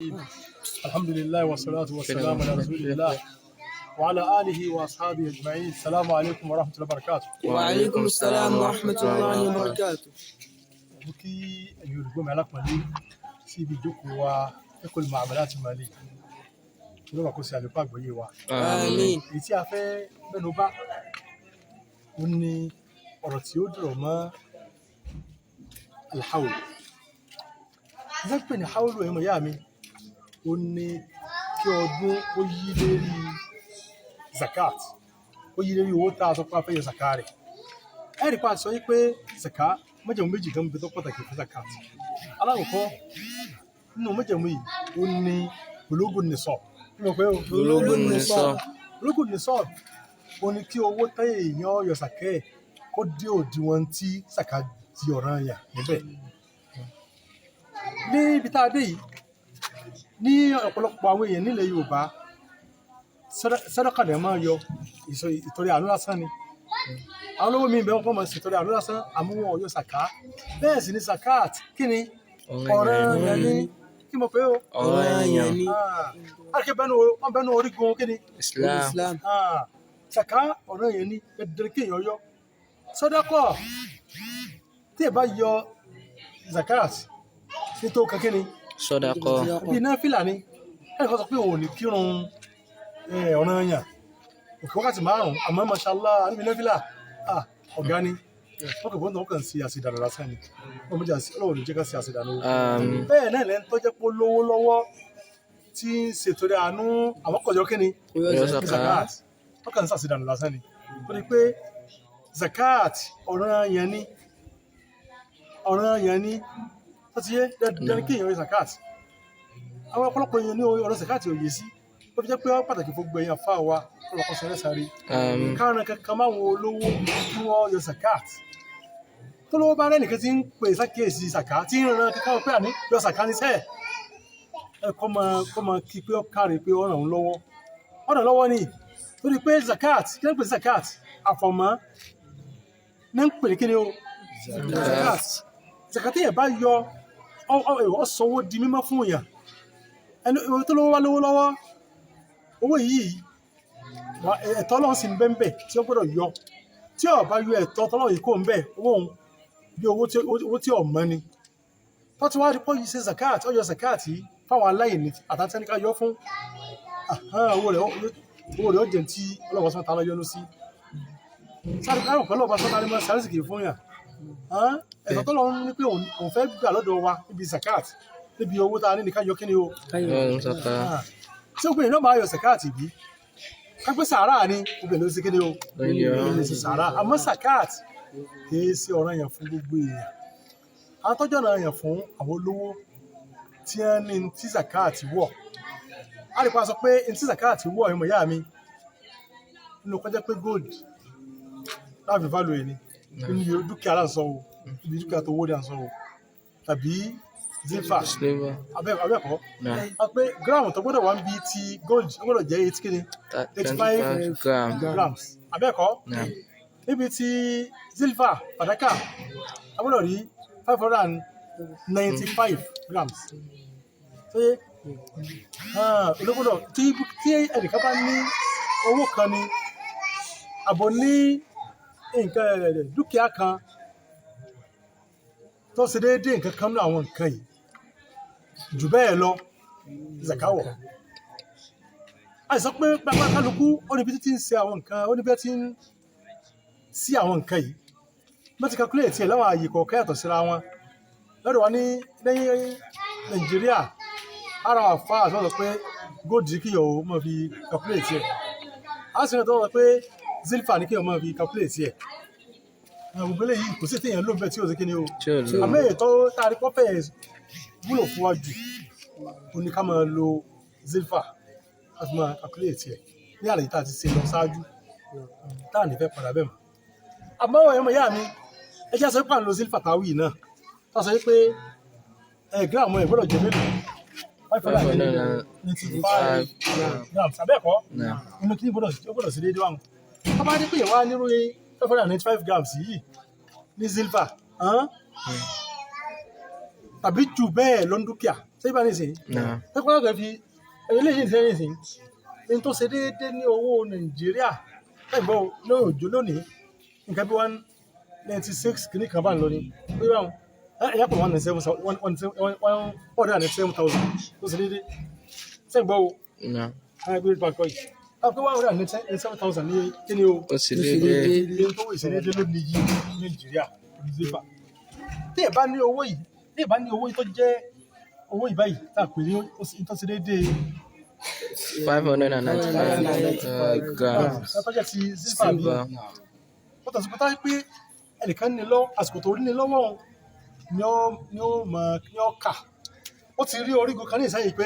الحمد لله والصلاة والسلام على رسول الله وعلى آله وأصحابه أجمعين. السلام عليكم ورحمة الله وبركاته. وعليكم السلام ورحمة الله وبركاته. mo kí ẹ̀yin olùgbọ́ mi alápọ̀nlé sí ibi ìjókòó wa Fiqhul Mu'amalat Maliyya lọ́wọ́ kó sí àlékún àgbọ́yé wa. Àmín. Èyí tí a fẹ́ mẹ́nu bà ó ní ọ̀rọ̀ tí ó dúró mọ́ al-hawl. Ìjọba ní hawl ẹ̀mọ̀ ìyá mi ó ní kí ọdún ó yí lérí zakat, ó yí lérí owó tá a sọ pé a fẹ́ yọ zakat rẹ̀. Ẹ̀rí pa sọ pé zakat májẹ̀mú méjì kan bí tó pàtàkì fún zakat. Alákọ̀ọ́kọ́ nínú májẹ̀mú yìí ó ní bulugun nisab. Bulugun nisab. Bulugun nisab ó ní kí owó táyé èèyàn yọ zakat kó dé òdiwọ̀n tí zakat di ọ̀ranyàn níbẹ̀. Ní ibi tá a dé yìí, ní ọ̀pọ̀lọpọ̀ àwọn èèyàn nílẹ̀ Yorùbá sàdákà lè máa yọ ìtọrẹ àánú lásán ni. Àwọn olówó mi bẹ̀rẹ̀ fún ọmọ ìṣètọrẹ àánú lásán àmọ́ wọn ò yọ zakat. Bẹ́ẹ̀ sì ni zakat kí ni ọ̀ranyàn ni, kí mo pé o Ọ̀ranyàn ni. Àkè wọ́n bẹnu orígun kí ni Islam. zakat ọ̀ranyàn ni dandan kí èèyàn yọ. Sàdákà tí ẹ bá yọ zakat nítorí kan kí ni Sàdákà. bí náfìlà ni ẹnìkan sọ pé òun ò ní kírun ọ̀ranyàn òkè wákàtí márùn-ún àmọ́ mashallah níbi náfìlà ọ̀gá ni wọ́n kò gbọ́dọ̀ kàn sí àṣìdànù lásán ni wọ́n mú jà sí ọlọ́run ní jẹ́ ká sí àṣìdànù. Bẹ́ẹ̀ náà lẹ́nu tó jẹ́ pé lówó lọ́wọ́ tí ń ṣètòrè àánú àmọ́kọ̀jọ́ kí ni zakat wọ́n kàn sí àṣìdànù lásán ni ó ní pé zakat ọ̀ranyàn ni tó ti yé dandan kí èèyàn rí zakat. Àwọn ọ̀pọ̀lọpọ̀ èèyàn ní ọ̀rọ̀ zakat ò yé sí ó fi jẹ́ pé wọ́n pàtàkì fún gbẹ̀yìn àfáà wa ọlọ́kọ̀ sọ lẹ́sàrí káàrin kankan máa wo olówó kí wọ́n yọ zakat. Tó lówó bá rẹ́nìkan tí ń pè sákèésí zakat tí ń ran kankan pé àní yọ zakat ní sẹ́ẹ̀ kọ́ máa kí pé ó káre pé ó ràn án lọ́wọ́ ni torí pé zakat kí ló ń pè zakat àfọ̀mọ́ ní ń pè ní kí ni o zakat yẹn bá yọ ọ̀sọ̀wọ́ di mímọ́ fún èèyàn ẹni tó lówó wá lówó lọ́wọ́ owó yìí ẹ̀tọ́ Ọlọ́run sì ń bẹ ńbẹ̀ tí ó gbọ́dọ̀ yọ tí ó bá yọ ẹ̀tọ́ Ọlọ́run yìí kò ń bẹ owó òun bí owó tí ò mọ́ ni tó ti wá rí pọ́ yìí ṣe zakat ó yọ zakat yìí fáwọn aláìní àtàtẹ́níkà yọ fún owó rẹ̀ ó jẹ́ tí Ọlọ́run sọ́ta lọ yọnu sí sáré káyọ̀ pẹ̀lú ọba sọ́ta ní mọ́ sáré sì kì í fún yàn ẹ̀tọ́ Ọlọ́run ní pé òun fẹ́ gbà lọ́dọ̀ wa níbi zakat níbi owó tá a ní nìkan yọ kí ni o tí ó gbé iná máa yọ zakat bí kápẹ́ sàárà ni obìnrin ló ṣe kí ni o obìnrin ṣe sàárà àmọ́ zakat kìí ṣe ọ̀ranyàn fún gbogbo èèyàn àwọn tọ́jú ọ̀ranyàn fún àwọn olówó tí wọ́n ní tí zakat wọ̀ á lè pa sọ pé tí zakat wọ̀ ẹ̀mọ̀ ìyá mi nínú kọjá pé gold láàbì value ẹni nínú dúkìá láǹsọ̀ o ibi dúkìá tó wó ní àǹsọ̀ o tàbí zilfa abẹ́ẹ̀kọ́ pé gíráàmù tó gbọ́dọ̀ wá ń bí ti gold ó gbọ́dọ̀ jẹ́ 85 grams abẹ́ẹ̀kọ́ níbi ti zilfa fàdákà a gbọ́dọ̀ rí 595 grams olóògbọ́dọ̀ tí ẹnìkan bá ní owó kan ni àbò ní nǹkan dúkìá kan tó ṣe déédéé nǹkan kan ní àwọn nǹkan yìí jù bẹ́ẹ̀ lọ zakawọ̀ àìsàn pé pápá kálukú ó níbi tí ń ṣe àwọn nǹkan ó níbi tí ń sí àwọn nǹkan yìí wọ́n ti calculate ẹ̀ láwọn àyè kọ̀ọ̀kan yàtọ̀ síra wọn lọ́dọ̀ wa ní lẹ́yìn Nàìjíríà ara wà fáà tó sọ pé góòdì kí yọ̀ mọ̀ fi calculate ẹ̀ á sì rẹ̀ tó sọ pé zilfa ní kí yọ̀ mọ̀ fi calculate ẹ̀ gbogbo eléyìí kò sí téèyàn ló ń bẹ tí ó ṣe kí ni o àmọ́ ètò tá a rí pọ́fẹ́ wúlò fún wa jù ó ní ká máa lo zilfa láti máa calculate ẹ̀ ní àlàyé tá a ti ṣe lọ ṣáájú tá à ní fẹ́ padà bẹ́ẹ̀ mọ́ àmọ́ ọmọ ìyá mi ẹ jẹ́ sọ pé à ń lo zilfa táwì náà tá a sọ pé gíráàmù ẹ̀ gbọ́dọ̀ jẹ́ mélòó 595 grams abẹ́ẹ̀kọ́ inú kí ní gbọ́dọ̀ sí déédéé wàhùn tó bá dé pé ìwà nírú 595 grams yìí ní zilfa tàbí jù bẹ́ẹ̀ lọ ń dúkìá sẹ́yìn bá ní sìn Náà. ẹ̀kọ́ àgbẹ̀ fi eléyìí sẹ́yìn sìn ní tó ṣe déédéé ní owó Nàìjíríà ẹ̀gbọ́n lórí òjò lónìí nǹkan bí 196 kìíní kan bá ń lọ ní pé báwọn ẹ̀yà pọ̀ 197,000 tó ṣe déédéé sẹ́gbọ́n o Náà. ẹgbẹ́ ìpàkọ́ yìí pé 197,000 ní kí ni o Ó sì dédé. ilé tó wèsè déédéé ló ní yí Nàìjíríà rìsífà tí ẹ bá ní owó yìí tó jẹ́ owó yìí báyìí tá a pè ní tó ṣe déédéé 595 grams. látọ́jà ti sílfà mi Silver. ó tọ̀sí pátá pé ẹnìkan ní lọ àsìkò tó rí ní lọ́wọ́ ni ó kà ó ti rí orígun kan ní ìsẹ́yìn pé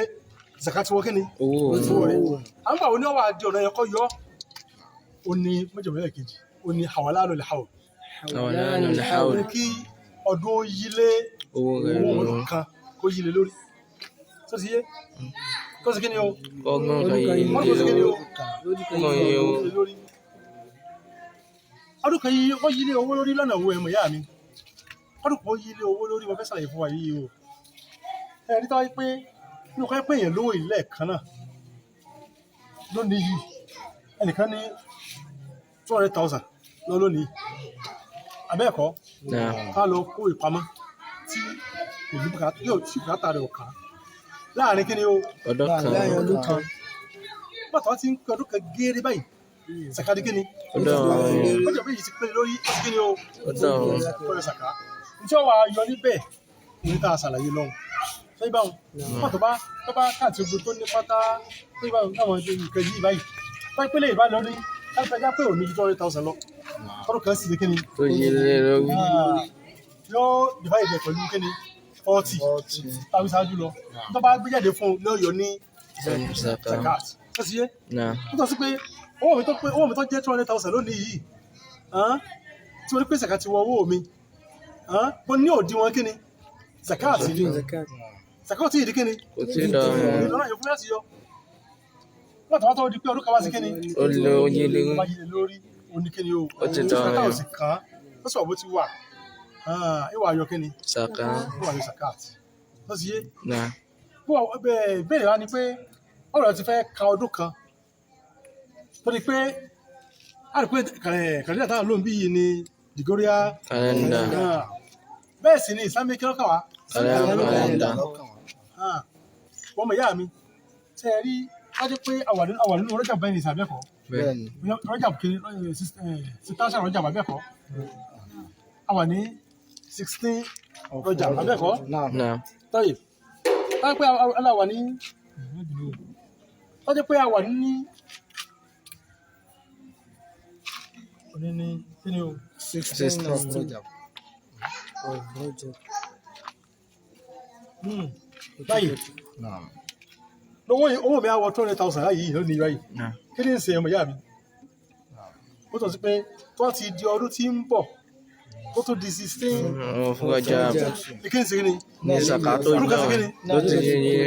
zakati wọ́n kíni Owó rẹ̀ à ń gbà ó ní ọwọ́ àdí ọ̀nà ẹ̀kọ́ yọ ó ní méjìlélẹ́ kejì ó ní hawala ló lè hawọ àwọn lánàá lè hàwọ̀. kí ọdún ó yílé Owó rẹ̀ owó ló. kan kó yílé lórí tó ti yé kó sì kíni o Ọgbọ́n kan yìí wọ́n kó sì kíni o Ọgbọ́n yìí o. lórí ọdún kan yìí ó yílé owó lórí lọ́nà owó ẹ̀mọ̀ ìyá mi ọdún kan ó yílé owó lórí mo fẹ́ ṣàlàyé fún wa yìí o ẹ̀rí tó wáyé pé inú kan pé èèyàn lówó ilẹ̀ kan náà lónìí yìí ẹnìkan ní 200,000 lọ lónìí abẹ́ẹ̀kọ́ Náà. ká lọ kó ìpamọ́ tí kò ní bùkátà yóò tí bùkátà rẹ̀ ò kà á láàrin kí ni o Ọdún kan. láàrin ọdún kan bàtà wọn ti ń pẹ ọdún kan gééré báyìí sàkádì kí ni Ọdún ọjọ́ méjì ti pé lórí kí ni o Ọdún ọjọ́ sàká ní tí wọ́n wá yọ níbẹ̀ ní tá a ṣàlàyé lọ́hùn ṣé ibà wọn tó bá káàtì ogun tó ní pátá ṣé ibà wọn nǹkan yìí báyìí wọ́n pélé ìbá lọ ní káfíńtà pé òní ju 200,000 lọ ọdún kan sì ní kí ni tó yí lé lórí. yóò divide pẹ̀lú kí ni 40 tàbí ṣáájú lọ tó bá gbé jáde fún un ní ọ̀yọ́ ní Zaka. zakat ó sì yé Náà. ó tọ́ sí pé owó mi tó jẹ́ 200,000 lónìí yìí tí mo ní pé zakat ti wọ owó mi mo ní òdiwọ̀n kí ni zakat ni zakat yìí di kí ni Kò tí ì dọ̀rùn. ìlànà yóò fún láti yọ wọ́n tó wá tó di pé ọdún kan wá sí kí ni Ó lé oyé lórí. ó bá yí lórí oní kí ni o Ó ti dọ̀rùn. zakat ò sì kàn án ó sì wà bó ti wà ìwà ayọ̀ kí ni Zaka. ó wà ní zakat ó sì yé Náà. ìbéèrè wa ni pé ọ̀rọ̀ ti fẹ́ ka ọdún kan tó di pé a rí pé kàlẹ́dà táwọn lóun bí yìí ni Gregorian Kàlẹ́ndà. bẹ́ẹ̀ sì ni Islamic kí lọ́kàn wá Kàlẹ́ndà. wọ́n mọ̀ ìyá mi tẹ́ ẹ rí wájú pé àwà nínú rọ́jà bẹ́ẹ̀ ni ìsàbẹ́kọ̀ Bẹ́ẹ̀ni. rọ́jà kiri sításà rọ́jà àbẹ́kọ̀ àwà ní 16 rọ́jà àbẹ́kọ̀ Náà. tọ́yì wájú pé aláwà ní wájú pé àwà ní òní ní kí ni o 16. báyìí owó mi á wọ 200,000 láyìí lónìí báyìí Náà. kí ni ń ṣe ọmọ ìyá mi ó tọ́ sí pé tó ti di ọdún tí ń bọ̀ tó tó di 16 Àwọn fún ọjà kí ni ń ṣe kí ni ní Zaka tó ọdún kan sí kí ni dọ̀rùn. Tó ti yé yé.